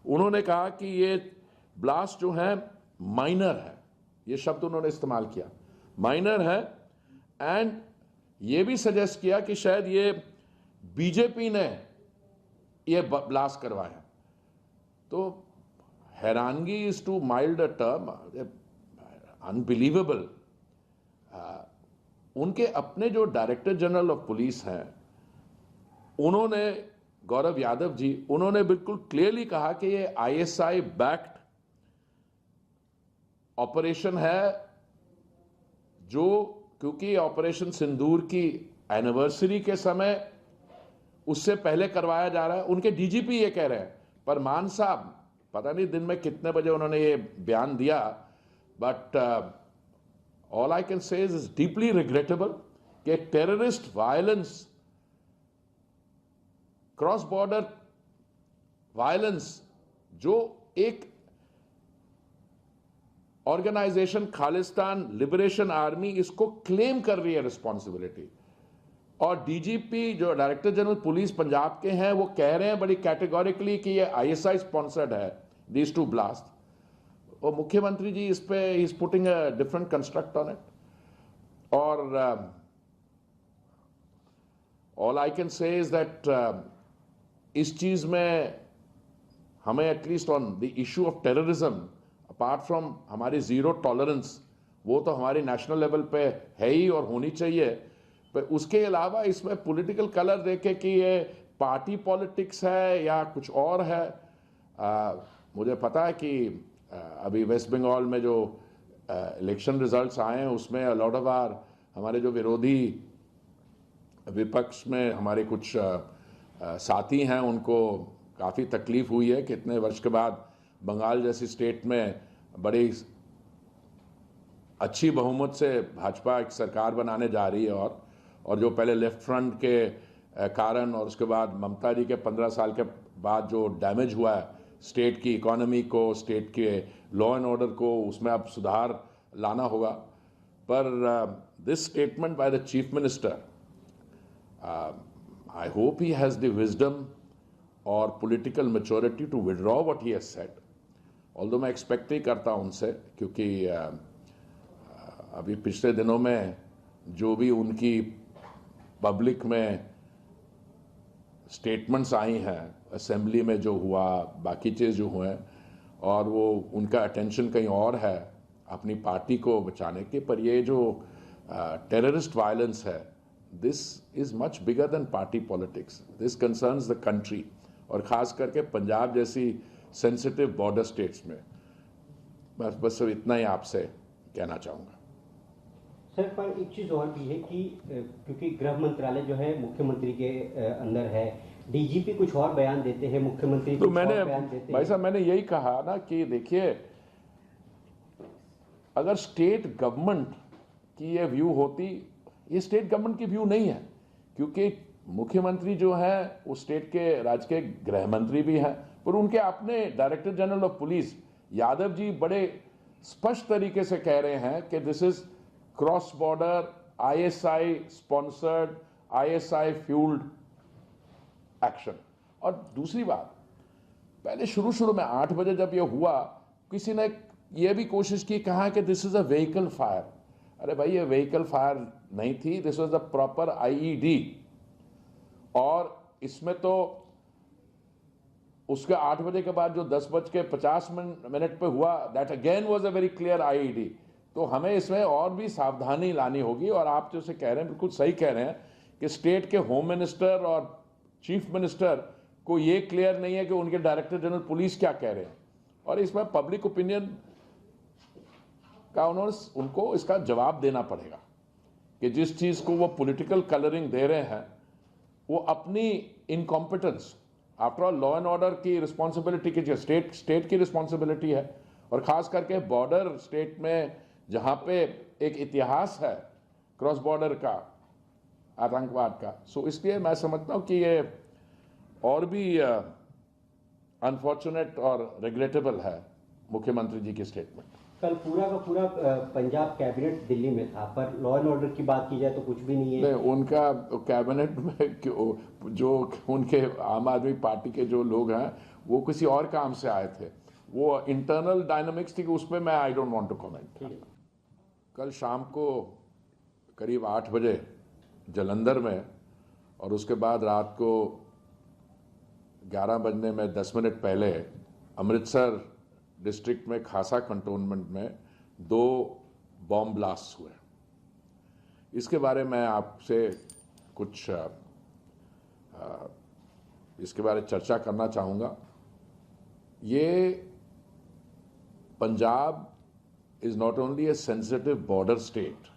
उन्होंने कहा कि ये ब्लास्ट जो है माइनर है, ये शब्द उन्होंने इस्तेमाल किया, माइनर है, एंड ये भी सजेस्ट किया कि शायद ये बीजेपी ने ये ब्लास्ट करवाया। तो हैरानगी is too mild a term, unbelievable. उनके अपने जो डायरेक्टर जनरल ऑफ पुलिस हैं, उन्होंने, गौरव यादव जी, उन्होंने बिल्कुल क्लियरली कहा कि ये आईएसआई बैक्ड ऑपरेशन है, जो क्योंकि ऑपरेशन सिंदूर की एनिवर्सरी के समय उससे पहले करवाया जा रहा है। उनके डीजीपी ये कह रहे हैं, पर मान साहब पता नहीं दिन में कितने बजे उन्होंने ये बयान दिया, but all I can say is deeply regrettable कि terrorist violence, cross border violence जो एक ऑर्गेनाइजेशन खालिस्तान लिबरेशन आर्मी इसको क्लेम कर रही है रिस्पॉन्सिबिलिटी, और डीजीपी जो डायरेक्टर जनरल पुलिस पंजाब के हैं वो कह रहे हैं बड़ी कैटेगोरिकली कि ये आईएसआई स्पॉन्सर्ड है दीज टू ब्लास्ट, और मुख्यमंत्री जी इस पे he is putting a different construct on it. और all I can say is that इस चीज में हमें at least on the issue of terrorism, apart from हमारी जीरो टॉलरेंस, वो तो हमारी नेशनल लेवल पे है ही और होनी चाहिए, पर उसके अलावा इसमें पॉलिटिकल कलर देके कि ये पार्टी पॉलिटिक्स है या कुछ और है। मुझे पता है कि अभी वेस्ट बंगाल में जो इलेक्शन रिजल्ट्स आए हैं उसमें लॉट ऑफ आर हमारे जो विरोधी विपक्ष में हमारे कुछ साथी हैं उनको काफ़ी तकलीफ हुई है कि इतने वर्ष के बाद बंगाल जैसी स्टेट में बड़ी अच्छी बहुमत से भाजपा एक सरकार बनाने जा रही है, और जो पहले लेफ्ट फ्रंट के कारण और उसके बाद ममता जी के 15 साल के बाद जो डैमेज हुआ है स्टेट की इकोनॉमी को, स्टेट के लॉ एंड ऑर्डर को, उसमें अब सुधार लाना होगा। पर this statement by the chief minister, I hope he has the wisdom और political maturity to withdraw what he has said, although मैं एक्सपेक्ट ही करता हूं उनसे, क्योंकि अभी पिछले दिनों में जो भी उनकी पब्लिक में स्टेटमेंट्स आई हैं, असेंबली में जो हुआ, बाकी चीज़ जो हुए, और वो उनका अटेंशन कहीं और है अपनी पार्टी को बचाने के, पर ये जो टेररिस्ट वायलेंस है, this is much bigger than party politics, this concerns the country, और ख़ास करके पंजाब जैसी सेंसिटिव बॉर्डर स्टेट्स में। बस इतना ही आपसे कहना चाहूँगा। सर, पर एक चीज़ और भी है कि क्योंकि गृह मंत्रालय जो है मुख्यमंत्री के अंदर है, डीजीपी कुछ और बयान देते हैं, मुख्यमंत्री तो कुछ और बयान देते हैं। भाई साहब मैंने यही कहा ना कि देखिए, अगर स्टेट गवर्नमेंट की ये व्यू होती, ये स्टेट गवर्नमेंट की व्यू नहीं है, क्योंकि मुख्यमंत्री जो है वो स्टेट के राज्य के गृह मंत्री भी हैं, पर उनके अपने director general of police Yadav ji बड़े स्पष्ट तरीके से कह रहे हैं कि this is cross border ISI sponsored, ISI fuelled action. और दूसरी बात, पहले शुरू में 8 बजे जब ये हुआ, किसी ने ये भी कोशिश की, कहा कि this is a vehicle fire. अरे भाई, ये व्हीकल फायर नहीं थी, this was a proper IED, और इसमें तो उसके 8 बजे के बाद जो 10:50 पे हुआ, that again was a very clear IED. तो हमें इसमें और भी सावधानी लानी होगी, और आप जो से कह रहे हैं बिल्कुल सही कह रहे हैं कि स्टेट के होम मिनिस्टर और चीफ मिनिस्टर को ये क्लियर नहीं है कि उनके डायरेक्टर जनरल पुलिस क्या कह रहे हैं, और इसमें पब्लिक ओपिनियन का उनको इसका जवाब देना पड़ेगा कि जिस चीज़ को वो पॉलिटिकल कलरिंग दे रहे हैं, वो अपनी incompetence, after all law and order की रिस्पॉन्सिबिलिटी की स्टेट की रिस्पॉन्सिबिलिटी है, और ख़ास करके बॉर्डर स्टेट में जहाँ पे एक इतिहास है क्रॉस बॉर्डर का आतंकवाद का। सो इसलिए मैं समझता हूँ कि ये और भी अनफॉर्चुनेट और रिग्रेटेबल है मुख्यमंत्री जी की स्टेटमेंट। कल पूरा का पूरा पंजाब कैबिनेट दिल्ली में था, पर लॉ एंड ऑर्डर की बात की जाए तो कुछ भी नहीं है। नहीं, उनका कैबिनेट में जो उनके आम आदमी पार्टी के जो लोग हैं वो किसी और काम से आए थे, वो इंटरनल डायनामिक्स थी, उस पर मैं I don't want to comment. कल शाम को करीब 8 बजे जलंधर में, और उसके बाद रात को 11 बजने में 10 मिनट पहले अमृतसर डिस्ट्रिक्ट में खासा कंटोनमेंट में 2 बॉम्ब ब्लास्ट हुए। इसके बारे में आपसे कुछ इसके बारे में चर्चा करना चाहूँगा। ये Punjab is not only a sensitive border state,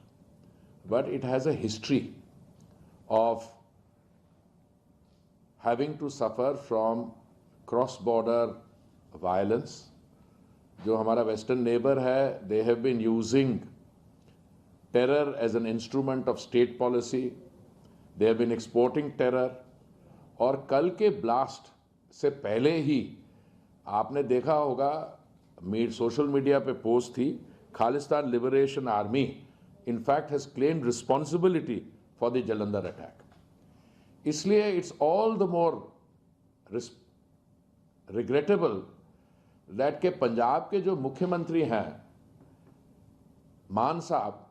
but it has a history of having to suffer from cross-border violence. जो हमारा वेस्टर्न नेबर है, they have been using terror as an instrument of state policy. They have been exporting terror. और कल के blast से पहले ही आपने देखा होगा, सोशल मीडिया पे पोस्ट थी, Khalistan liberation army in fact has claimed responsibility for the Jalandhar attack. इसलिए it's all the more regrettable that के पंजाब के जो मुख्यमंत्री हैं मान साहब,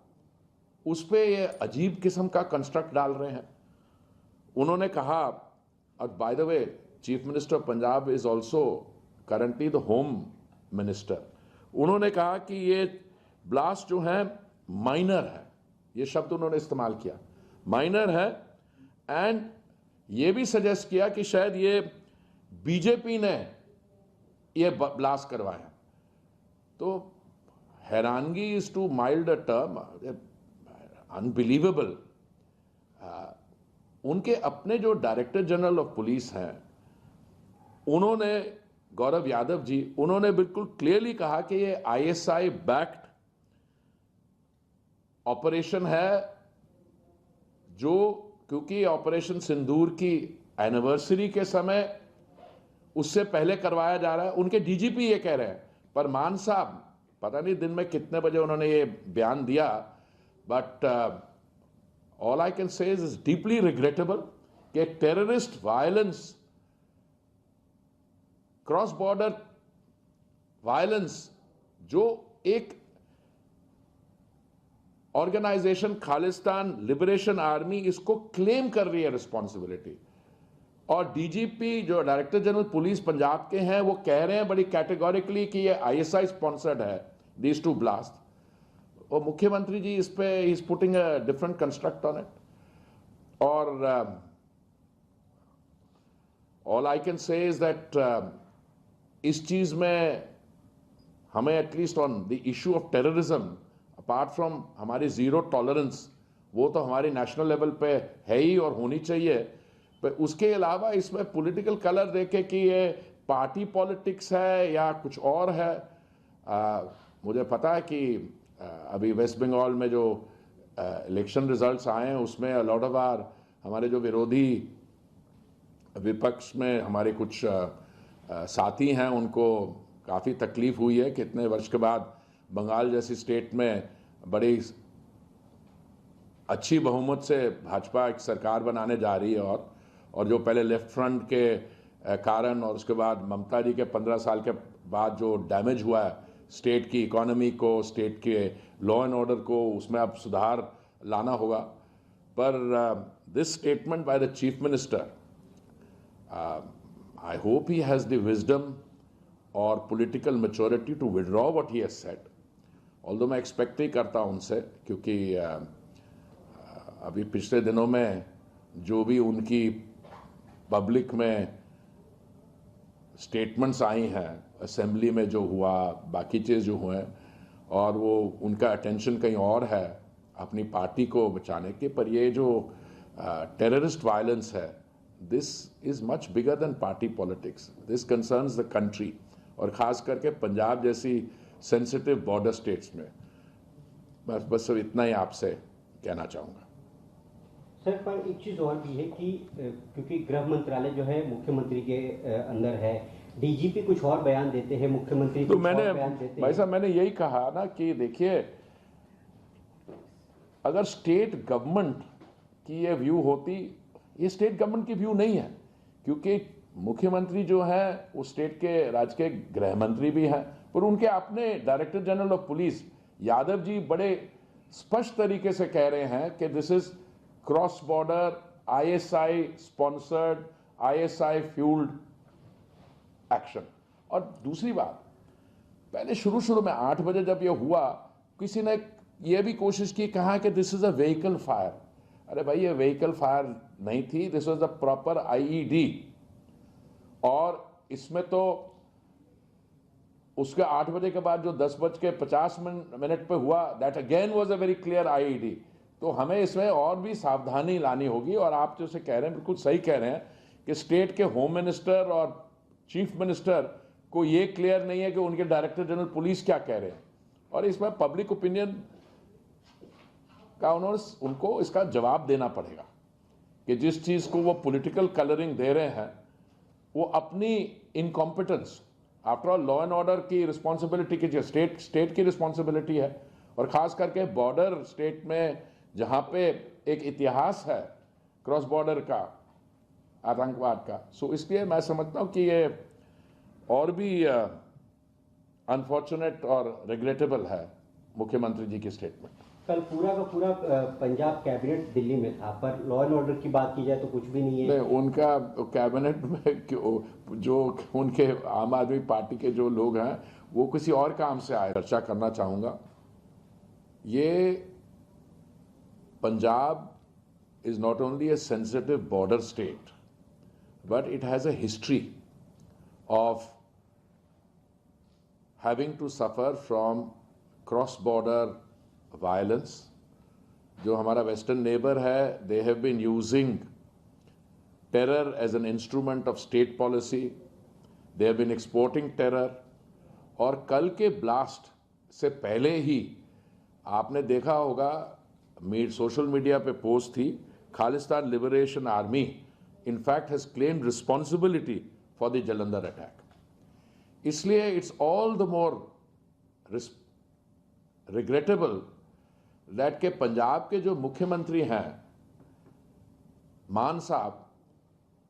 उस पे ये अजीब किस्म का कंस्ट्रक्ट डाल रहे हैं। उन्होंने कहा, और by the way chief minister of Punjab is also currently the home minister, उन्होंने कहा कि ये ब्लास्ट जो है माइनर है, ये शब्द उन्होंने इस्तेमाल किया, माइनर है, एंड ये भी सजेस्ट किया कि शायद ये बीजेपी ने ये ब्लास्ट करवाया। तो हैरानगी is too mild a term, unbelievable. उनके अपने जो डायरेक्टर जनरल ऑफ पुलिस हैं, उन्होंने, गौरव यादव जी, उन्होंने बिल्कुल क्लियरली कहा कि ये आईएसआई बैक्ड ऑपरेशन है, जो क्योंकि ऑपरेशन सिंदूर की एनिवर्सरी के समय उससे पहले करवाया जा रहा है। उनके डीजीपी ये कह रहे हैं, पर मान साहब पता नहीं दिन में कितने बजे उन्होंने ये बयान दिया, but all I can say is deeply regrettable कि terrorist violence, cross border violence, जो एक ऑर्गेनाइजेशन खालिस्तान लिबरेशन आर्मी इसको क्लेम कर रही है रिस्पॉन्सिबिलिटी, और डीजीपी जो डायरेक्टर जनरल पुलिस पंजाब के हैं वो कह रहे हैं बड़ी कैटेगोरिकली कि ये आईएसआई स्पॉन्सर्ड है दीज टू ब्लास्ट, और मुख्यमंत्री जी इस पे is putting a different construct on it. और all I can say is that इस चीज में हमें at least on the issue of terrorism, apart from हमारी जीरो टॉलरेंस, वो तो हमारी नेशनल लेवल पे है ही और होनी चाहिए, पर उसके अलावा इसमें पॉलिटिकल कलर देके कि ये पार्टी पॉलिटिक्स है या कुछ और है। मुझे पता है कि अभी वेस्ट बंगाल में जो इलेक्शन रिजल्ट्स आए हैं उसमें लॉट ऑफ आर हमारे जो विरोधी विपक्ष में हमारे कुछ साथी हैं, उनको काफ़ी तकलीफ हुई है कि इतने वर्ष के बाद बंगाल जैसी स्टेट में बड़ी अच्छी बहुमत से भाजपा एक सरकार बनाने जा रही है, और जो पहले लेफ्ट फ्रंट के कारण और उसके बाद ममता जी के 15 साल के बाद जो डैमेज हुआ है स्टेट की इकोनॉमी को, स्टेट के लॉ एंड ऑर्डर को, उसमें अब सुधार लाना होगा। पर this statement by the chief minister, I hope he has the wisdom और political maturity to withdraw what he has said, although मैं एक्सपेक्ट ही करता हूं उनसे, क्योंकि अभी पिछले दिनों में जो भी उनकी पब्लिक में स्टेटमेंट्स आई हैं, असेंबली में जो हुआ, बाकी चीज़ जो हुए, और वो उनका अटेंशन कहीं और है अपनी पार्टी को बचाने के, पर ये जो टेररिस्ट वायलेंस है, this is much bigger than party politics, this concerns the country, और ख़ास करके पंजाब जैसी सेंसिटिव बॉर्डर स्टेट्स में। बस सब इतना ही आपसे कहना चाहूँगा। सर, पर एक चीज़ और भी है कि क्योंकि गृह मंत्रालय जो है मुख्यमंत्री के अंदर है, डीजीपी कुछ और बयान देते हैं, मुख्यमंत्री तो कुछ मैंने और बयान देते भाई हैं। साहब मैंने यही कहा ना कि देखिए, अगर स्टेट गवर्नमेंट की ये व्यू होती, ये स्टेट गवर्नमेंट की व्यू नहीं है, क्योंकि मुख्यमंत्री जो है वो स्टेट के राज्य के गृह मंत्री भी हैं, पर उनके अपने director general of police Yadav ji बड़े स्पष्ट तरीके से कह रहे हैं कि this is cross border ISI sponsored, ISI fuelled action. और दूसरी बात, पहले शुरू में 8 बजे जब ये हुआ, किसी ने ये भी कोशिश की, कहा कि this is a vehicle fire. अरे भाई, ये व्हीकल फायर नहीं थी, this was the proper IED, और इसमें तो उसके 8 बजे के बाद जो 10:50 पे हुआ, that again was a very clear IED. तो हमें इसमें और भी सावधानी लानी होगी, और आप जो से कह रहे हैं बिल्कुल सही कह रहे हैं कि स्टेट के होम मिनिस्टर और चीफ मिनिस्टर को ये क्लियर नहीं है कि उनके डायरेक्टर जनरल पुलिस क्या कह रहे हैं, और इसमें पब्लिक ओपिनियन का उनको इसका जवाब देना पड़ेगा कि जिस चीज़ को वो पॉलिटिकल कलरिंग दे रहे हैं, वो अपनी incompetence, after all law and order की रिस्पॉन्सिबिलिटी की जो स्टेट की रिस्पॉन्सिबिलिटी है, और खास करके बॉर्डर स्टेट में जहां पे एक इतिहास है क्रॉस बॉर्डर का आतंकवाद का, सो इसलिए मैं समझता हूं कि ये और भी अनफॉर्चुनेट और रिग्रेटेबल है मुख्यमंत्री जी की स्टेटमेंट। कल पूरा का पूरा पंजाब कैबिनेट दिल्ली में था, पर लॉ एंड ऑर्डर की बात की जाए तो कुछ भी नहीं है। नहीं, उनका कैबिनेट में जो उनके आम आदमी पार्टी के जो लोग हैं वो किसी और काम से आए। चर्चा करना चाहूंगा, ये Punjab is not only a sensitive border state, but it has a history of having to suffer from cross-border violence. जो हमारा वेस्टर्न नेबर है, they have been using terror as an instrument of state policy. They have been exporting terror. और कल के blast से पहले ही आपने देखा होगा, सोशल मीडिया पे पोस्ट थी, Khalistan liberation army in fact has claimed responsibility for the Jalandhar attack. इसलिए it's all the more regrettable that के पंजाब के जो मुख्यमंत्री हैं मान साहब,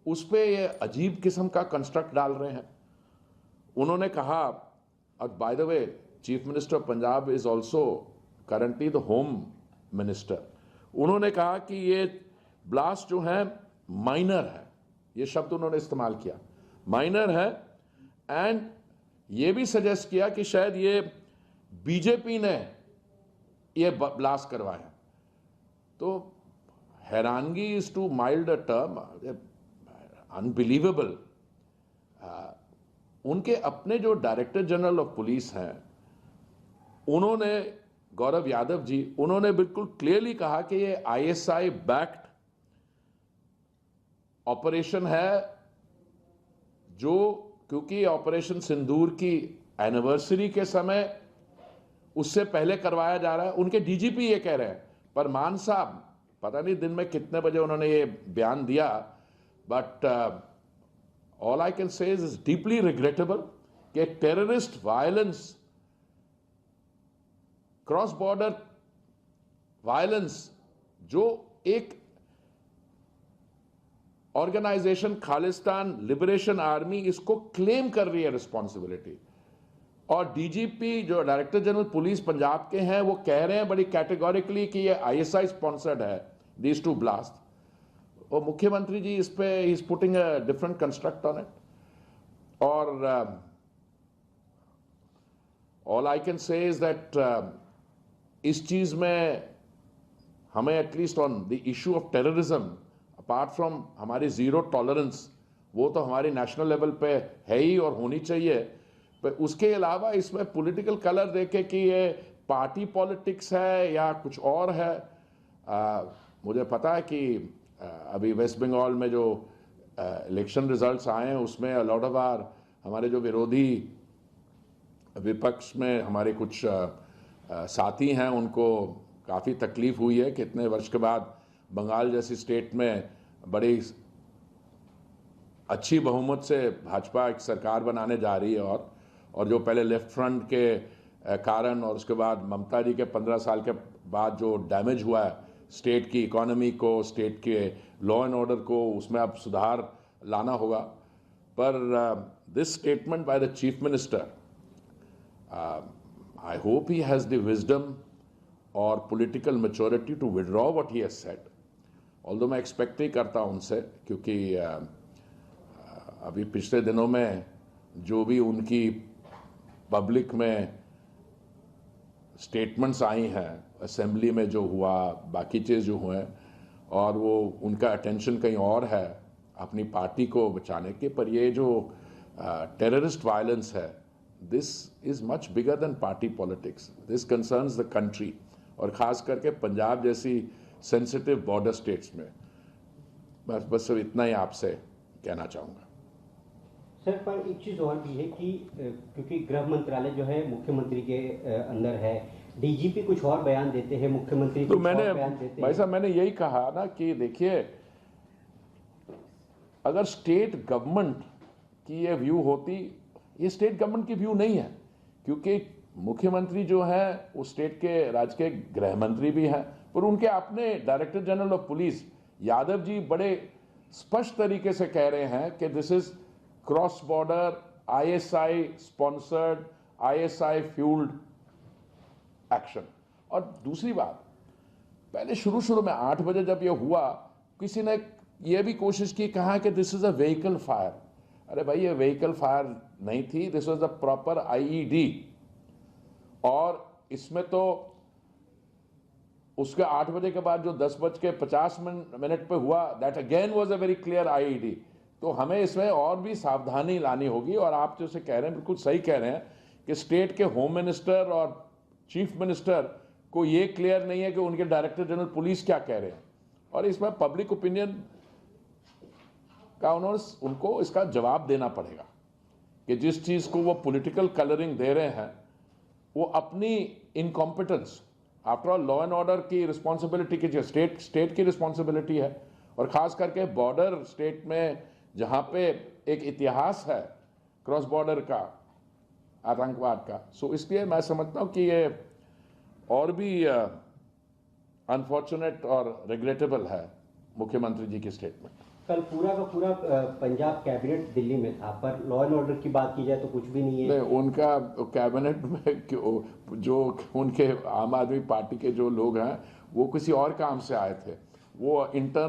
उस पे ये अजीब किस्म का कंस्ट्रक्ट डाल रहे हैं। उन्होंने कहा, और by the way chief minister of Punjab is also currently the home minister, उन्होंने कहा कि ये ब्लास्ट जो है माइनर है, ये शब्द उन्होंने इस्तेमाल किया, माइनर है, एंड ये भी सजेस्ट किया कि शायद ये बीजेपी ने ये ब्लास्ट करवाया। तो हैरानगी is too mild a term, unbelievable. उनके अपने जो डायरेक्टर जनरल ऑफ पुलिस हैं, उन्होंने, गौरव यादव जी, उन्होंने बिल्कुल क्लियरली कहा कि ये आईएसआई बैक्ड ऑपरेशन है, जो क्योंकि ऑपरेशन सिंदूर की एनिवर्सरी के समय उससे पहले करवाया जा रहा है। उनके डीजीपी ये कह रहे हैं, पर मान साहब पता नहीं दिन में कितने बजे उन्होंने ये बयान दिया, but all I can say is deeply regrettable कि terrorist violence, cross border violence, जो एक ऑर्गेनाइजेशन खालिस्तान लिबरेशन आर्मी इसको क्लेम कर रही है रिस्पॉन्सिबिलिटी, और डीजीपी जो डायरेक्टर जनरल पुलिस पंजाब के हैं वो कह रहे हैं बड़ी कैटेगोरिकली कि ये आईएसआई स्पॉन्सर्ड है दीज टू ब्लास्ट, और मुख्यमंत्री जी इस पे he is putting a different construct on it. और all I can say is that इस चीज में हमें at least on the issue of terrorism, apart from हमारी जीरो टॉलरेंस, वो तो हमारी नेशनल लेवल पे है ही और होनी चाहिए, पर उसके अलावा इसमें पॉलिटिकल कलर देके कि ये पार्टी पॉलिटिक्स है या कुछ और है। मुझे पता है कि अभी वेस्ट बंगाल में जो इलेक्शन रिजल्ट्स आए हैं उसमें लॉट ऑफ आर हमारे जो विरोधी विपक्ष में हमारे कुछ साथी हैं, उनको काफ़ी तकलीफ हुई है कि इतने वर्ष के बाद बंगाल जैसी स्टेट में बड़ी अच्छी बहुमत से भाजपा एक सरकार बनाने जा रही है, और जो पहले लेफ्ट फ्रंट के कारण और उसके बाद ममता जी के 15 साल के बाद जो डैमेज हुआ है स्टेट की इकोनॉमी को, स्टेट के लॉ एंड ऑर्डर को, उसमें अब सुधार लाना होगा। पर this statement by the chief minister, I hope he has the wisdom और political maturity to withdraw what he has said, although मैं एक्सपेक्ट ही करता हूं उनसे, क्योंकि अभी पिछले दिनों में जो भी उनकी पब्लिक में स्टेटमेंट्स आई हैं, असेंबली में जो हुआ, बाकी चीज़ जो हुए, और वो उनका अटेंशन कहीं और है अपनी पार्टी को बचाने के, पर ये जो टेररिस्ट वायलेंस है, this is much bigger than party politics, this concerns the country, और ख़ास करके पंजाब जैसी सेंसिटिव बॉर्डर स्टेट्स में। बस सिर्फ इतना ही आपसे कहना चाहूँगा। सर, पर एक चीज़ और भी है कि क्योंकि गृह मंत्रालय जो है मुख्यमंत्री के अंदर है, डीजीपी कुछ और बयान देते हैं, मुख्यमंत्री तो कुछ मैंने और बयान देते भाई हैं। साहब मैंने यही कहा ना कि देखिए, अगर स्टेट गवर्नमेंट कि ये व्यू होती, ये स्टेट गवर्नमेंट की व्यू नहीं है, क्योंकि मुख्यमंत्री जो है वो स्टेट के राज्य के गृह मंत्री भी हैं, पर उनके अपने director general of police Yadav ji बड़े स्पष्ट तरीके से कह रहे हैं कि this is cross border ISI sponsored ISI fuelled action. और दूसरी बात, पहले शुरू में 8 बजे जब ये हुआ, किसी ने ये भी कोशिश की, कहा कि this is a vehicle fire. अरे भाई, ये व्हीकल फायर नहीं थी, this was a proper IED। और इसमें तो उसके 8 बजे के बाद जो 10:50 पे हुआ, that again was a very clear IED। तो हमें इसमें और भी सावधानी लानी होगी। और आप जैसे कह रहे हैं, बिल्कुल सही कह रहे हैं कि स्टेट के होम मिनिस्टर और चीफ मिनिस्टर को ये क्लियर नहीं है कि उनके डायरेक्टर जनरल पुलिस क्या कह रहे हैं, और इसमें पब्लिक ओपिनियन का उनको इसका जवाब देना पड़ेगा कि जिस चीज को वो पॉलिटिकल कलरिंग दे रहे हैं, वो अपनी incompetence, after all law and order की रिस्पॉन्सिबिलिटी की जो स्टेट की रिस्पॉन्सिबिलिटी है, और खास करके बॉर्डर स्टेट में जहां पे एक इतिहास है क्रॉस बॉर्डर का आतंकवाद का। सो इसलिए मैं समझता हूं कि ये और भी अनफॉर्चुनेट और रिग्रेटेबल है मुख्यमंत्री जी की स्टेटमेंट। कल पूरा का पूरा पंजाब कैबिनेट दिल्ली में था, पर लॉ एंड ऑर्डर की बात की जाए तो कुछ भी नहीं है। नहीं, उनका कैबिनेट में जो उनके आम आदमी पार्टी के जो लोग हैं, वो किसी और काम से आए थे, वो इंटर्न